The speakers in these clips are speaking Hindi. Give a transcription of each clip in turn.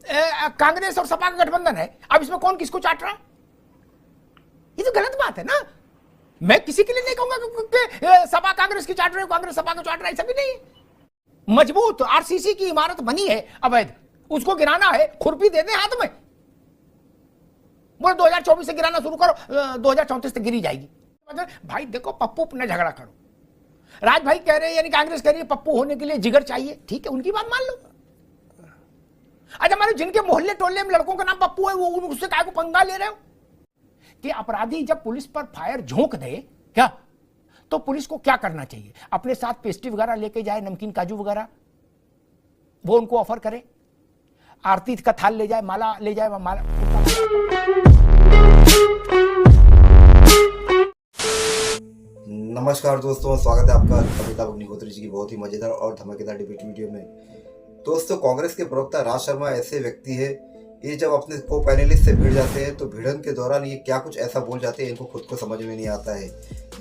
कांग्रेस और सपा का गठबंधन है, अब इसमें कौन किसको चाट रहा है? ये तो गलत बात है ना। मैं किसी के लिए नहीं कहूंगा कि सपा कांग्रेस की चाट रहे हो, कांग्रेस सपा को चाट रहा है, ऐसा भी नहीं। मजबूत आरसीसी की इमारत बनी है अवैध, उसको गिराना है, खुरपी दे दे हाथ में, बोले 2024 से गिराना शुरू करो, 2034 तक गिरी जाएगी। भाई देखो, पप्पू अपना झगड़ा करो, राज भाई कह रहे हैं, यानी कांग्रेस कह रही है पप्पू होने के लिए जिगर चाहिए, ठीक है, उनकी बात मान लो। अच्छा हमारे जिनके मोहल्ले टोल्ले में लड़कों का नाम पप्पू है, वो उससे काय को पंगा ले रहे हो? कि अपराधी जब पुलिस पर फायर झोंक दे क्या, तो पुलिस को क्या करना चाहिए? अपने साथ पेस्ट्री वगैरह लेके जाए, नमकीन काजू वगैरह, वो उनको ऑफर करे, आरती का थाल ले जाए, माला ले जाए, माला। नमस्कार दोस्तों, स्वागत है आपका अमिताभ अग्निहोत्री जी की बहुत ही मजेदार और धमाकेदार डिबेट वीडियो में। दोस्तों, कांग्रेस के प्रवक्ता राज शर्मा ऐसे व्यक्ति है, ये जब अपने को पैनलिस्ट से भिड़ जाते हैं तो भिड़न के दौरान ये क्या कुछ ऐसा बोल जाते हैं, इनको खुद को समझ में नहीं आता है।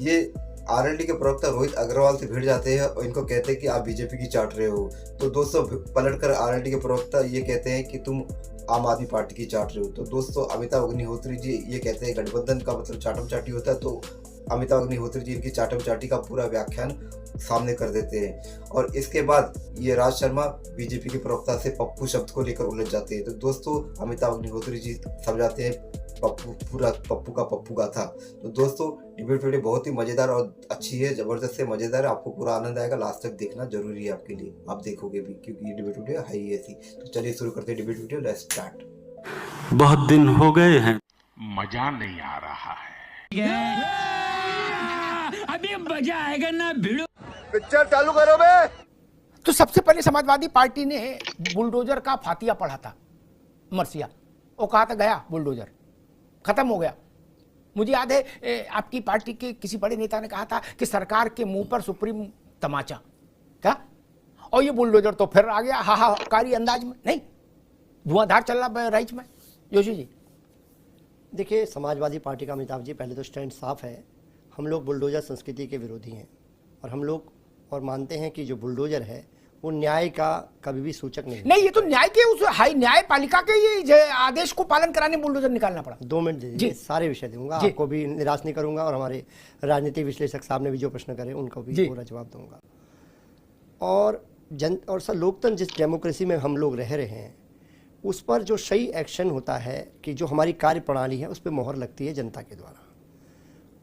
ये आरएलडी के प्रवक्ता रोहित अग्रवाल से भिड़ जाते हैं और इनको कहते हैं कि आप बीजेपी की चाट रहे हो। तो दोस्तों, पलटकर आरएलडी के प्रवक्ता ये कहते हैं कि तुम आम आदमी पार्टी की चाट रहे हो। तो दोस्तों, अमिताभ अग्निहोत्री जी ये कहते हैं गठबंधन का मतलब चाटम चाटी होता है। तो अमिताभ अग्निहोत्री जी इनकी चाटम चाटी का पूरा व्याख्यान सामने कर देते हैं और इसके बाद ये राज शर्मा बीजेपी के प्रवक्ता से पप्पू शब्द को लेकर उलझ जाते हैं। तो दोस्तों, अमिताभ अग्निहोत्री जी समझाते हैं पप्पू, पूरा पप्पू का था। तो दोस्तों, डिबेट वीडियो बहुत ही मजेदार और अच्छी है, जबरदस्त है, मजेदार है, आपको पूरा आनंद आएगा। लास्ट तक देखना जरूरी है आपके लिए, आप देखोगे भी, क्योंकि ये डिबेट वीडियो है ही ऐसी। तो चलिए शुरू करते हैं डिबेट वीडियो, लेट्स स्टार्ट। बहुत दिन हो गए हैं, मजा नहीं आ रहा है। अभी मजा आएगा ना, भिड़ो पिक्चर चालू करो बे। तो सबसे पहले समाजवादी पार्टी ने बुलडोजर का फातिया पढ़ा था, मरसिया, वो कहा था गया बुलडोजर, खत्म हो गया। मुझे याद है आपकी पार्टी के किसी बड़े नेता ने कहा था कि सरकार के मुंह पर सुप्रीम तमाचा, क्या, और ये बुलडोजर तो फिर आ गया हाहाकारी अंदाज में, नहीं धुआंधार चल रहा राइच में। जोशी जी देखिए, समाजवादी पार्टी का अमिताभ जी पहले तो स्टैंड साफ है, हम लोग बुलडोजर संस्कृति के विरोधी हैं और हम लोग और मानते हैं कि जो बुलडोजर है वो न्याय का कभी भी सूचक नहीं। ये तो न्याय के उस हाई न्यायपालिका के ये आदेश को पालन कराने बुलडोजर निकालना पड़ा। 2 मिनट दीजिए, सारे विषय दूंगा, आपको भी निराश नहीं करूंगा और हमारे राजनीतिक विश्लेषक साहब ने भी जो प्रश्न करे उनको भी पूरा जवाब दूंगा। और सर, लोकतंत्र जिस डेमोक्रेसी में हम लोग रह रहे हैं उस पर जो सही एक्शन होता है कि जो हमारी कार्य प्रणाली है उस पर मोहर लगती है जनता के द्वारा।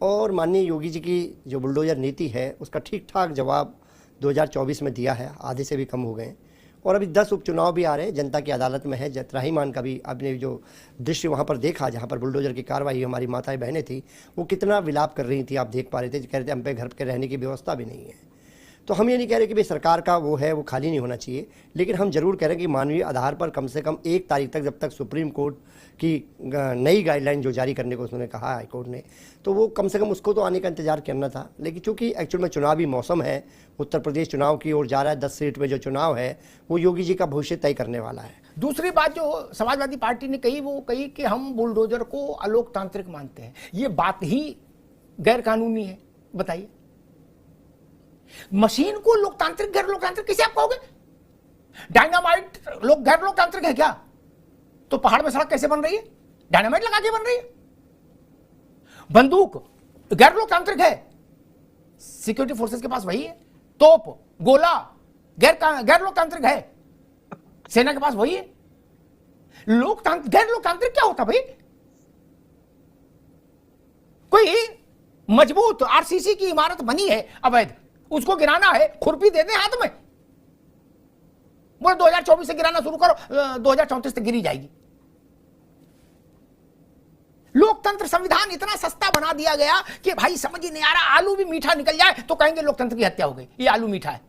और माननीय योगी जी की जो बुलडोजर नीति है उसका ठीक ठाक जवाब 2024 में दिया है, आधे से भी कम हो गए। और अभी 10 उपचुनाव भी आ रहे हैं, जनता की अदालत में है। त्राहिमाम का भी आपने जो दृश्य वहाँ पर देखा जहाँ पर बुलडोजर की कार्रवाई, हमारी माताएं बहनें थी वो कितना विलाप कर रही थी, आप देख पा रहे थे, कह रहे थे हम पे घर के रहने की व्यवस्था भी नहीं है। तो हम ये नहीं कह रहे कि भाई सरकार का वो है वो खाली नहीं होना चाहिए, लेकिन हम जरूर कह रहे हैं कि मानवीय आधार पर कम से कम 1 तारीख तक, जब तक सुप्रीम कोर्ट की नई गाइडलाइन जो जारी करने को उसने कहा हाई कोर्ट ने, तो वो कम से कम उसको तो आने का इंतजार करना था। लेकिन चूंकि एक्चुअल में चुनावी मौसम है, उत्तर प्रदेश चुनाव की ओर जा रहा है, 10 सीट में जो चुनाव है वो योगी जी का भविष्य तय करने वाला है। दूसरी बात जो समाजवादी पार्टी ने कही वो कही कि हम बुलडोजर को अलोकतांत्रिक मानते हैं। ये बात ही गैर कानूनी है। बताइए, मशीन को लोकतांत्रिक गैर लोकतांत्रिक कैसे आप कहोगे? डायनामाइट लोग गैर लोकतांत्रिक है क्या? तो पहाड़ में सड़क कैसे बन रही है? डायनामाइट लगा के बन रही है। बंदूक गैर लोकतांत्रिक है, सिक्योरिटी फोर्सेस के पास वही है। तोप गोला गैर लोकतांत्रिक है, सेना के पास वही है। गैर लोकतांत्रिक क्या होता भाई? कोई मजबूत आरसीसी की इमारत बनी है अवैध, उसको गिराना है, खुरपी दे दे हाथ में, बोले 2024 से गिराना शुरू करो, 2034 तक गिरी जाएगी। लोकतंत्र संविधान इतना सस्ता बना दिया गया कि भाई समझ ही नहीं आ रहा। आलू भी मीठा निकल जाए तो कहेंगे लोकतंत्र की हत्या हो गई, ये आलू मीठा है?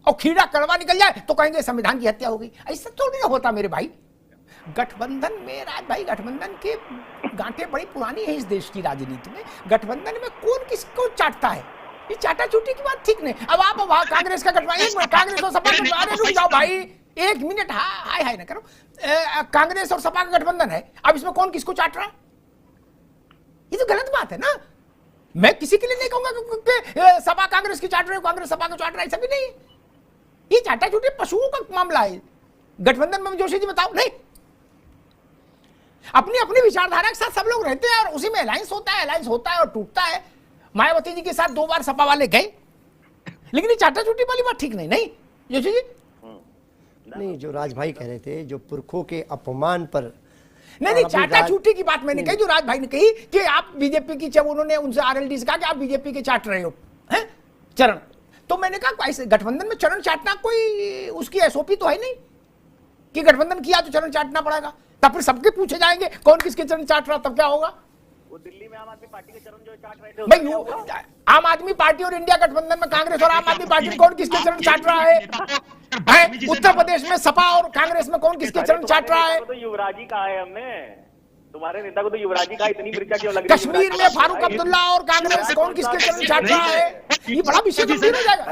और खीरा कड़वा निकल जाए तो कहेंगे संविधान की हत्या हो गई। ऐसा थोड़ी ना होता मेरे भाई। गठबंधन में राज भाई, गठबंधन के गांठें बड़ी पुरानी है इस देश की राजनीति में। गठबंधन में कौन किसको चाटता है? ये चाटा चूटी की बात ठीक नहीं। अब आप वहां कांग्रेस का गठबंधन, कांग्रेस और सपा का, अरे रुक जाओ भाई, 1 मिनट, हाय ना करो। कांग्रेस और सपा का गठबंधन है, अब इसमें कौन किसको चाट रहा है? ये तो गलत बात है ना। मैं किसी के लिए नहीं कहूंगा कि सपा कांग्रेस की चाट रहे हो, कांग्रेस सपा को चाट रहा है, ऐसा भी नहीं। ये चाटा चूटी पशुओं का मामला है गठबंधन में। जोशी जी बताओ। नहीं, अपनी अपनी विचारधारा के साथ सब लोग रहते हैं और उसी में अलायंस होता है और टूटता है। मायावती जी के साथ 2 बार सपा वाले गए, लेकिन ये चाटा चूटी वाली बात ठीक नहीं। नहीं जोशी जी, नहीं, जो राज भाई कह रहे थे, जो पुरखों के अपमान पर नहीं चाटा चूटी की बात मैंने कही, जो राज भाई ने कही कि आप बीजेपी की, जब उन्होंने उनसे आरएलडी से कहा कि आप बीजेपी के चाट रहे हो हैं चरण, तो मैंने कहा ऐसे गठबंधन में चरण चाटना कोई उसकी एसओपी तो है नहीं कि गठबंधन किया तो चरण चाटना पड़ेगा। तब फिर सबके पूछे जाएंगे कौन किसके चरण चाट रहा, तब क्या होगा? वो दिल्ली में आम आदमी पार्टी के चरण जो चाट रहे थे, भाई आम आदमी पार्टी और इंडिया गठबंधन में कांग्रेस और आम आदमी पार्टी में कौन किसके चरण चाट रहा है? उत्तर प्रदेश में सपा और कांग्रेस में कौन किसके चरण चाट रहा है? तो युवराज जी कहा है हमने, तुम्हारे नेता को तो युवराज जी का इतनी मिर्चा क्यों लग रही है? कश्मीर में फारूक अब्दुल्ला और कांग्रेस कौन किसके चरण चाट रहा है? ये बड़ा विषय गंभीर हो जाएगा।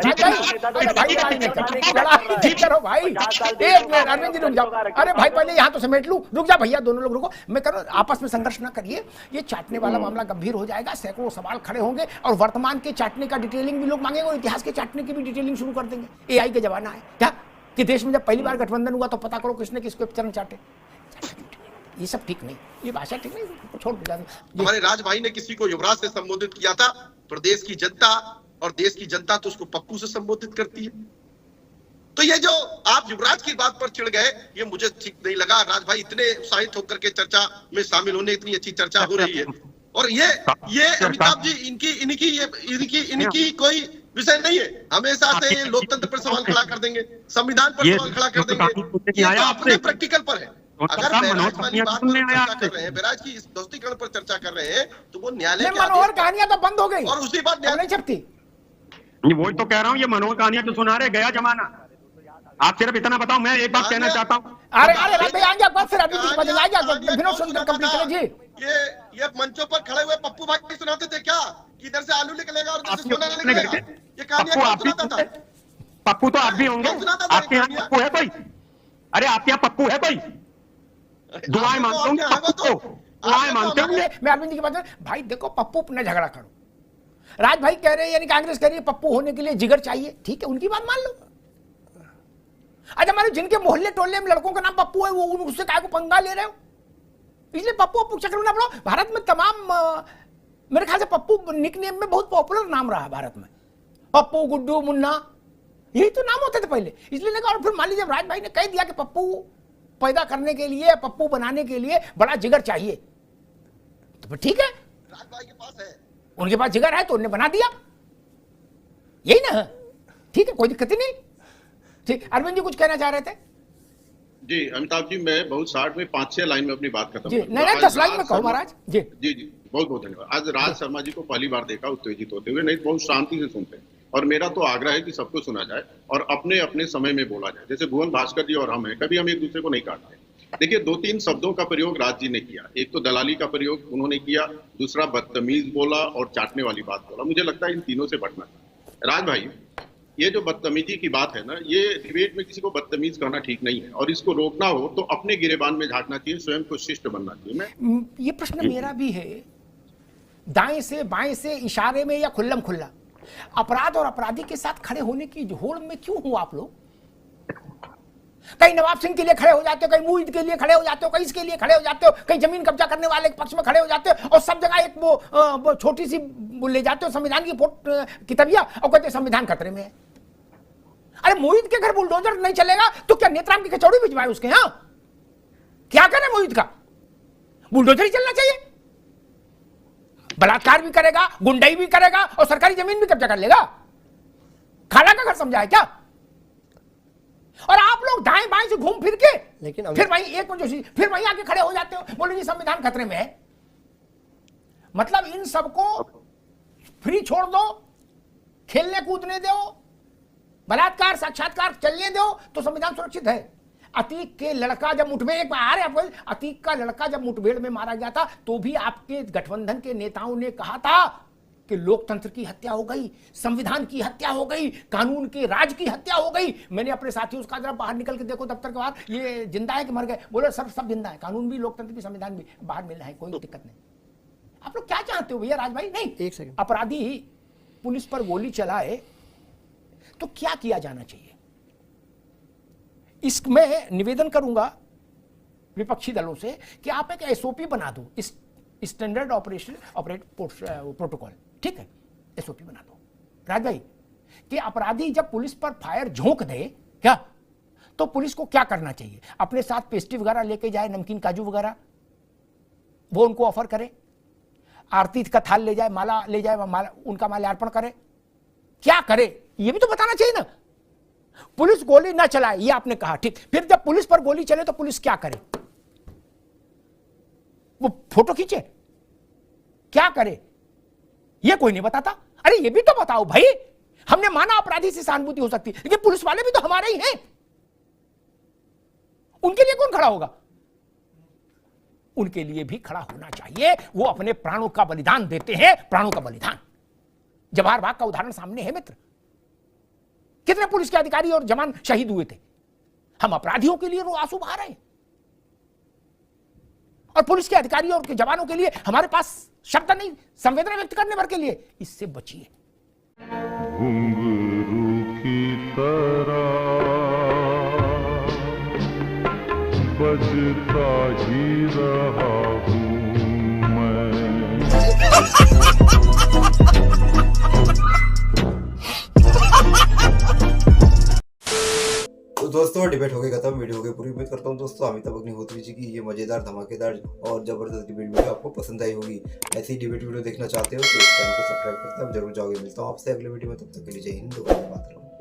भाई एक मिनट अरविंद जी रुक जाओ। अरे भाई पहले यहाँ तो समेट लूं, रुक जा भैया, दोनों लोग रुको। मैं कह रहा हूं आपस में संघर्ष ना करिए, ये चाटने वाला मामला गंभीर हो जाएगा, सैकड़ों सवाल खड़े होंगे और वर्तमान के चाटने का डिटेलिंग भी लोग मांगेंगे और इतिहास के चाटने की भी डिटेलिंग शुरू कर देंगे। एआई का जमाना है क्या कि देश में जब पहली बार गठबंधन हुआ तो पता करो किसने किसके चरण चाटे। ये सब ठीक नहीं, ये भाषा ठीक नहीं, छोड़ दो। हमारे राज भाई ने किसी को युवराज से संबोधित किया था, प्रदेश की जनता और देश की जनता तो उसको पप्पू से संबोधित करती है। तो ये जो आप युवराज की बात पर चिढ़ गए, ये मुझे ठीक नहीं लगा। राज भाई इतने उत्साहित होकर के चर्चा में शामिल होने, इतनी अच्छी चर्चा हो रही है और ये अमिताभ जी इनकी कोई विषय नहीं है। हमेशा से ये लोकतंत्र पर सवाल खड़ा कर देंगे, संविधान पर सवाल खड़ा कर देंगे। ये तो अपने प्रैक्टिकल पर है। अगर बैराज वाली बात पर चर्चा कर रहे हैं, बैराज की इस दोस्तीकरण पर चर्चा कर रहे हैं, तो वो न्यायालय के मनोहर कहानियां तो बंद हो गई और उसी बात नहीं छपती। वही तो कह रहा हूँ, ये मनोहर कहानियां तो सुना रहे, गया जमाना। आप सिर्फ इतना बताओ, मैं एक बात कहना चाहता हूँ। अरे भाई आगे बात फिर अभी कुछ बदल आएगा। विनोद सुंदर कंप्लीट करें जी। ये मंचों पर खड़े हुए पप्पू भाई सुनाते थे क्या कि इधर से आलू निकलेगा और इधर से सोना निकलेगा? ये कहानियां सुनाता था। पप्पू तो आप भी होंगे, आपके यहाँ पप्पू है कोई? अरे आपके यहाँ पप्पू है कोई? दुआएं मांगते होंगे पप्पू को, दुआएं मांगते होंगे। मैं अरविंद जी की बात, भाई देखो पप्पू अपना झगड़ा करो, राज भाई कह रहे हैं यानी कांग्रेस कह रही है पप्पू होने के लिए जिगर चाहिए, ठीक है उनकी बात मान लो। अच्छा मान लो जिनके मोहल्ले टोल्ले में लड़कों का नाम पप्पू है, वो उससे काय को पंगा ले रहे हो, इसलिए पप्पू चक्कर में ना पड़ो। भारत में तमाम मेरे ख्याल से पप्पू निकनेम में बहुत पॉपुलर नाम रहा भारत में, पप्पू गुड्डू मुन्ना यही तो नाम होते थे पहले, इसलिए लगा। और फिर मान लीजिए राज भाई ने कह दिया कि पप्पू पैदा करने के लिए, पप्पू बनाने के लिए बड़ा जिगर चाहिए, तो फिर ठीक है, राज भाई के पास है, उनके पास जिगर है तो उन्होंने बना दिया, यही ना, ठीक है कोई दिक्कत ही नहीं। ठीक, अरविंद जी कुछ कहना चाह रहे थे? जी अमिताभ जी, मैं बहुत शार्ट में 5-6 लाइन में अपनी बात खत्म जी, नहीं 10 लाइन में कहो महाराज जी। जी जी बहुत बहुत धन्यवाद। आज राज शर्मा जी को पहली बार देखा उत्तेजित होते हुए, नहीं बहुत शांति से सुनते हैं और मेरा तो आग्रह है कि सबको सुना जाए और अपने अपने समय में बोला जाए। जैसे भुवन भास्कर जी और हम हैं, कभी हम एक दूसरे को नहीं काटते। देखिए 2-3 शब्दों का प्रयोग राज जी ने किया, एक तो दलाली का प्रयोग उन्होंने किया, दूसरा बदतमीज बोला और चाटने वाली बात बोला। मुझे लगता है इन तीनों से बचना चाहिए। राज भाई ये जो बदतमीजी की बात है ना, ये डिबेट में किसी को बदतमीज कहना ठीक नहीं है और इसको रोकना हो तो अपने गिरेबान में झांकना चाहिए, स्वयं को शिष्ट बनना चाहिए। मैं ये प्रश्न मेरा भी है, दाएं से बाएं से इशारे में या खुल्लम खुल्ला अपराध और अपराधी के साथ खड़े होने की होड़ में क्यों हो आप लोग? कहीं नवाब सिंह के लिए खड़े हो जाते हो, कहीं मुईद के लिए खड़े हो जाते हो, कहीं इसके लिए खड़े हो जाते हो, कहीं जमीन कब्जा करने वाले के पक्ष में खड़े हो जाते हो और सब जगह एक वो छोटी सी ले जाते हो संविधान की किताबिया और कहते संविधान खतरे में है। अरे मुईद के घर बुलडोजर नहीं चलेगा तो क्या नेत्राम की कचौड़ी भिजवाए उसके यहाँ? क्या करे मुईद का? बुलडोजर ही चलना चाहिए, बलात्कार भी करेगा, गुंडाई भी करेगा और सरकारी जमीन भी कब्जा कर लेगा। खाला का घर समझा है क्या? और आप लोग दाएं बाएं से घूम फिर के लेकिन फिर वहीं एक जोशी फिर वहीं आके खड़े हो जाते हो, बोले जी संविधान खतरे में है। मतलब इन सबको फ्री छोड़ दो, खेलने कूदने दो, बलात्कार साक्षात्कार चलने दो तो संविधान सुरक्षित है। अतीक के लड़का जब मुठभेड़ एक बार अतीक का लड़का जब मुठभेड़ में मारा गया था तो भी आपके गठबंधन के नेताओं ने कहा था कि लोकतंत्र की हत्या हो गई, संविधान की हत्या हो गई, कानून के राज की हत्या हो गई। मैंने अपने साथियों उसका जरा बाहर निकल के देखो दफ्तर के बाहर, ये जिंदा है कि मर गए? बोले सब जिंदा है, कानून भी, लोकतंत्र भी, संविधान भी बाहर मिलना है, कोई दिक्कत नहीं। आप लोग क्या चाहते हो भैया? राज भाई नहीं, एक सेकंड, अपराधी पुलिस पर गोली चलाए तो क्या किया जाना चाहिए? इसमें निवेदन करूंगा विपक्षी दलों से कि आप एक एसओपी बना दो, इस स्टैंडर्ड ऑपरेट प्रोटोकॉल, ठीक है, एसओपी बना दो राज भाई, कि अपराधी जब पुलिस पर फायर झोंक दे क्या, तो पुलिस को क्या करना चाहिए, अपने साथ पेस्ट्री वगैरह लेके जाए, नमकीन काजू वगैरह वो उनको ऑफर करे, आरती का थाल ले जाए, माला ले जाए, उनका माल्यार्पण करे, क्या करे ये भी तो बताना चाहिए ना। पुलिस गोली ना चलाए ये आपने कहा, ठीक, फिर जब पुलिस पर गोली चले तो पुलिस क्या करे, वो फोटो खींचे, क्या करे, ये कोई नहीं बताता। अरे ये भी तो बताओ भाई, हमने माना अपराधी से सहानुभूति हो सकती है, लेकिन पुलिस वाले भी तो हमारे ही हैं, उनके लिए कौन खड़ा होगा, उनके लिए भी खड़ा होना चाहिए। वो अपने प्राणों का बलिदान देते हैं, प्राणों का बलिदान। जवाहर बाग का उदाहरण सामने है मित्र, कितने पुलिस के अधिकारी और जवान शहीद हुए थे। हम अपराधियों के लिए आंसू बहा रहे हैं और पुलिस के अधिकारियों और के जवानों के लिए हमारे पास शब्द नहीं संवेदना व्यक्त करने भर के लिए। इससे बचिए। घुंघरू की तरह बजता ही रहा हूं मैं। तो दोस्तों डिबेट हो गई खत्म, वीडियो हो गई पूरी। उम्मीद करता हूँ दोस्तों अमिताभ अग्निहोत्री जी की ये मजेदार, धमाकेदार और जबरदस्त डिबेट वीडियो आपको पसंद आई होगी। ऐसी डिबेट वीडियो देखना चाहते हो तो इस चैनल को सब्सक्राइब करते हैं, जरूर जाओगे। मिलता हूँ आपसे अगले वीडियो में, तब तक के लिए जय हिंद, वंदे मातरम।